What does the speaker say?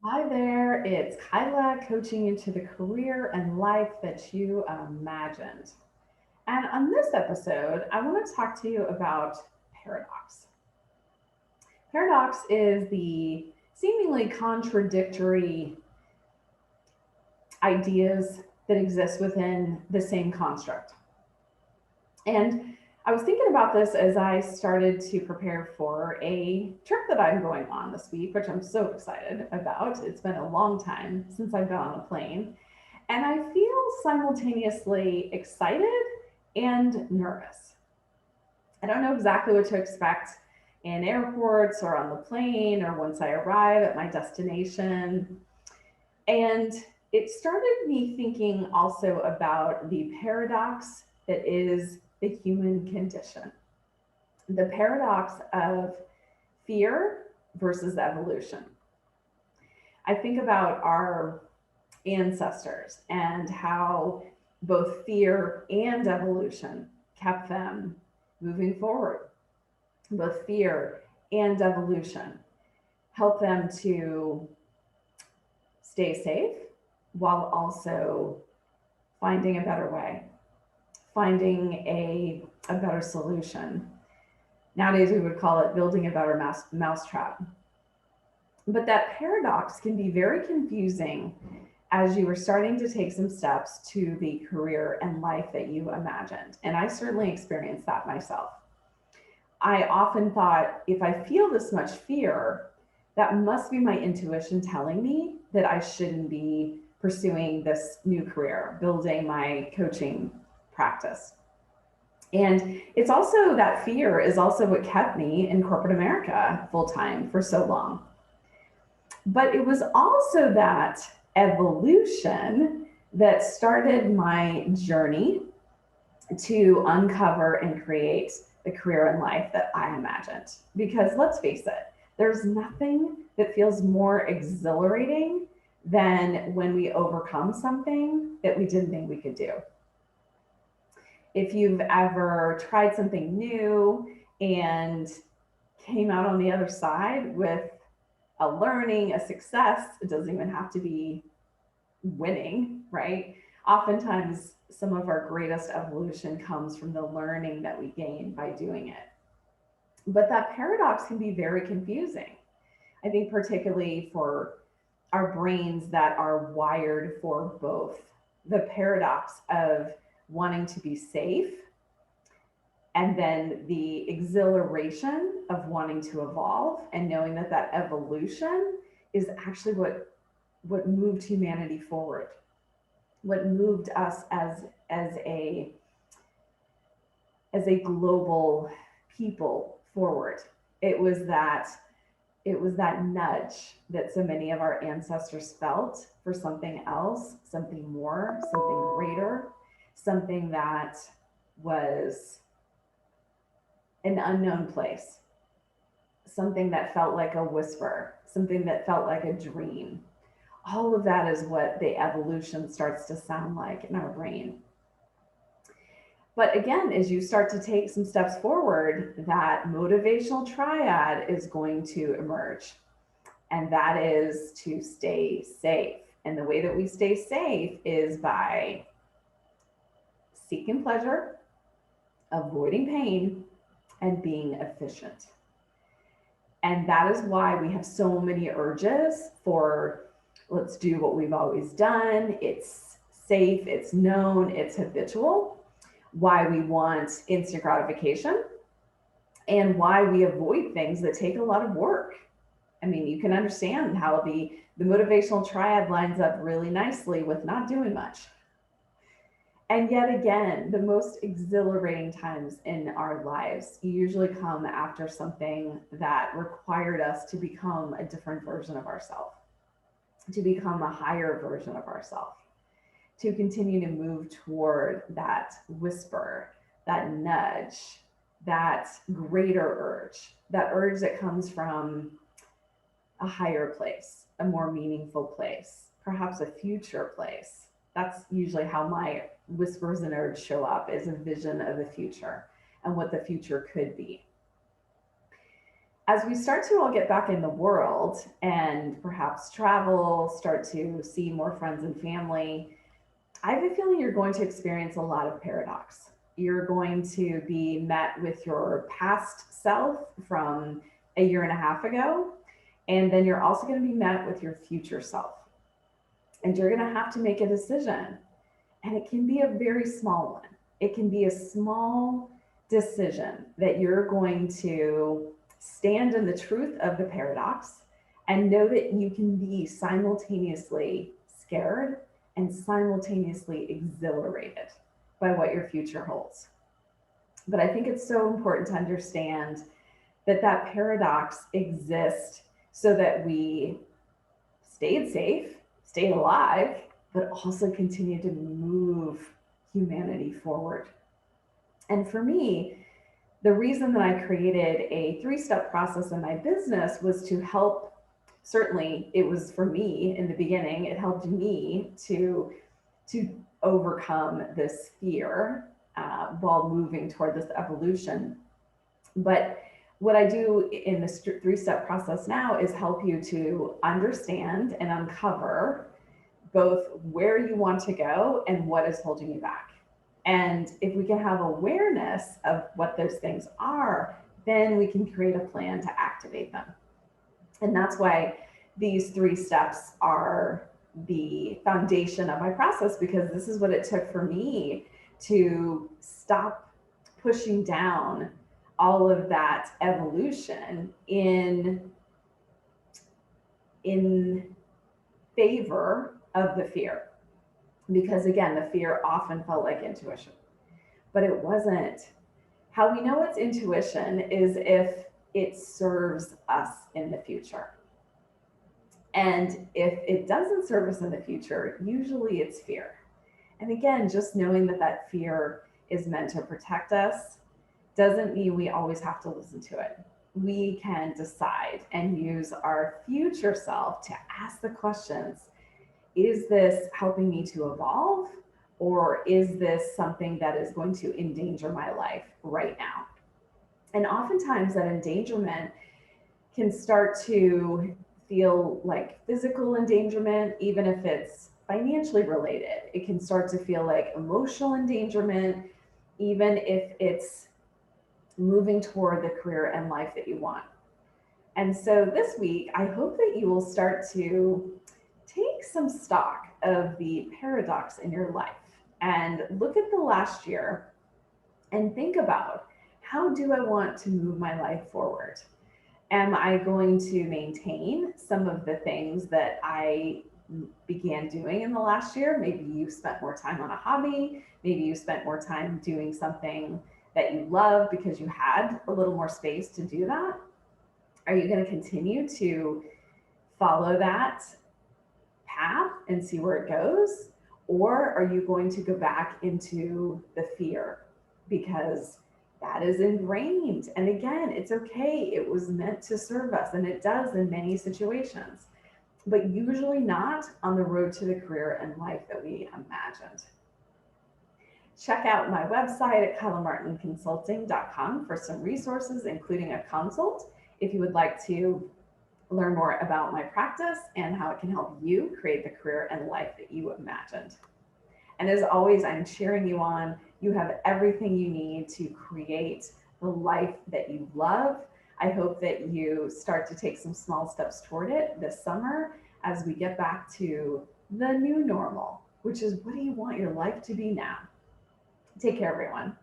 Hi there, it's Kyla coaching you to the career and life that you imagined. And on this episode, I want to talk to you about paradox. Paradox is the seemingly contradictory ideas that exist within the same construct. And I was thinking about this as I started to prepare for a trip that I'm going on this week, which I'm so excited about. It's been a long time since I've been on a plane. And I feel simultaneously excited and nervous. I don't know exactly what to expect in airports or on the plane or once I arrive at my destination. And it started me thinking also about the paradox that is the human condition, the paradox of fear versus evolution. I think about our ancestors and how both fear and evolution kept them moving forward. Both fear and evolution help them to stay safe while also finding a better way, finding a better solution. Nowadays, we would call it building a better mousetrap. But that paradox can be very confusing as you were starting to take some steps to the career and life that you imagined. And I certainly experienced that myself. I often thought if I feel this much fear, that must be my intuition telling me that I shouldn't be pursuing this new career, building my coaching practice. And it's also that fear is also what kept me in corporate America full time for so long. But it was also that evolution that started my journey to uncover and create the career and life that I imagined. Because let's face it, there's nothing that feels more exhilarating than when we overcome something that we didn't think we could do. If you've ever tried something new and came out on the other side with a learning, a success, it doesn't even have to be winning, right? Oftentimes, some of our greatest evolution comes from the learning that we gain by doing it. But that paradox can be very confusing. I think, particularly for our brains that are wired for both the paradox of wanting to be safe and then the exhilaration of wanting to evolve and knowing that that evolution is actually what moved humanity forward, what moved us as a as a global people forward. It was that it was that nudge that so many of our ancestors felt for something else, something more, something greater, something that was an unknown place, something that felt like a whisper, something that felt like a dream. All of that is what the evolution starts to sound like in our brain. But again, as you start to take some steps forward, that motivational triad is going to emerge. And that is to stay safe. And the way that we stay safe is by seeking pleasure, avoiding pain, and being efficient. And that is why we have so many urges for let's do what we've always done. It's safe, it's known, it's habitual. Why we want instant gratification and why we avoid things that take a lot of work. I mean, you can understand how the motivational triad lines up really nicely with not doing much. And yet again, the most exhilarating times in our lives usually come after something that required us to become a different version of ourselves, to become a higher version of ourselves, to continue to move toward that whisper, that nudge, that greater urge, that urge that comes from a higher place, a more meaningful place, perhaps a future place. That's usually how my whispers and urge show up, is a vision of the future and what the future could be. as we start to all get back in the world and perhaps travel, start to see more friends and family, I have a feeling you're going to experience a lot of paradox. You're going to be met with your past self from a year and a half ago, and then you're also going to be met with your future self. And you're going to have to make a decision. And it can be a very small one. It can be a small decision that you're going to stand in the truth of the paradox and know that you can be simultaneously scared and simultaneously exhilarated by what your future holds. But I think it's so important to understand that that paradox exists so that we stayed safe, stayed alive, but also continue to move humanity forward. And for me, the reason that I created a 3-step process in my business was to help. Certainly, it was for me in the beginning, it helped me to overcome this fear while moving toward this evolution. But what I do in this 3-step process now is help you to understand and uncover both where you want to go and what is holding you back. And if we can have awareness of what those things are, then we can create a plan to activate them. And that's why these 3 steps are the foundation of my process, because this is what it took for me to stop pushing down all of that evolution in favor of the fear. Because again, the fear often felt like intuition, but it wasn't. How we know it's intuition is if it serves us in the future. And if it doesn't serve us in the future, usually it's fear. And again, just knowing that that fear is meant to protect us doesn't mean we always have to listen to it. We can decide and use our future self to ask the questions. Is this helping me to evolve? Or is this something that is going to endanger my life right now? And oftentimes that endangerment can start to feel like physical endangerment, even if it's financially related. It can start to feel like emotional endangerment, even if it's moving toward the career and life that you want. And so this week, I hope that you will start to take some stock of the paradox in your life and look at the last year and think about, how do I want to move my life forward? Am I going to maintain some of the things that I began doing in the last year? Maybe you spent more time on a hobby. Maybe you spent more time doing something that you love because you had a little more space to do that. Are you going to continue to follow that path and see where it goes? Or are you going to go back into the fear because that is ingrained? And again, it's okay. It was meant to serve us, and it does in many situations, but usually not on the road to the career and life that we imagined. Check out my website at kylamartinconsulting.com for some resources, including a consult, if you would like to learn more about my practice and how it can help you create the career and life that you imagined. And as always, I'm cheering you on. You have everything you need to create the life that you love. I hope that you start to take some small steps toward it this summer as we get back to the new normal, which is, what do you want your life to be now? Take care, everyone.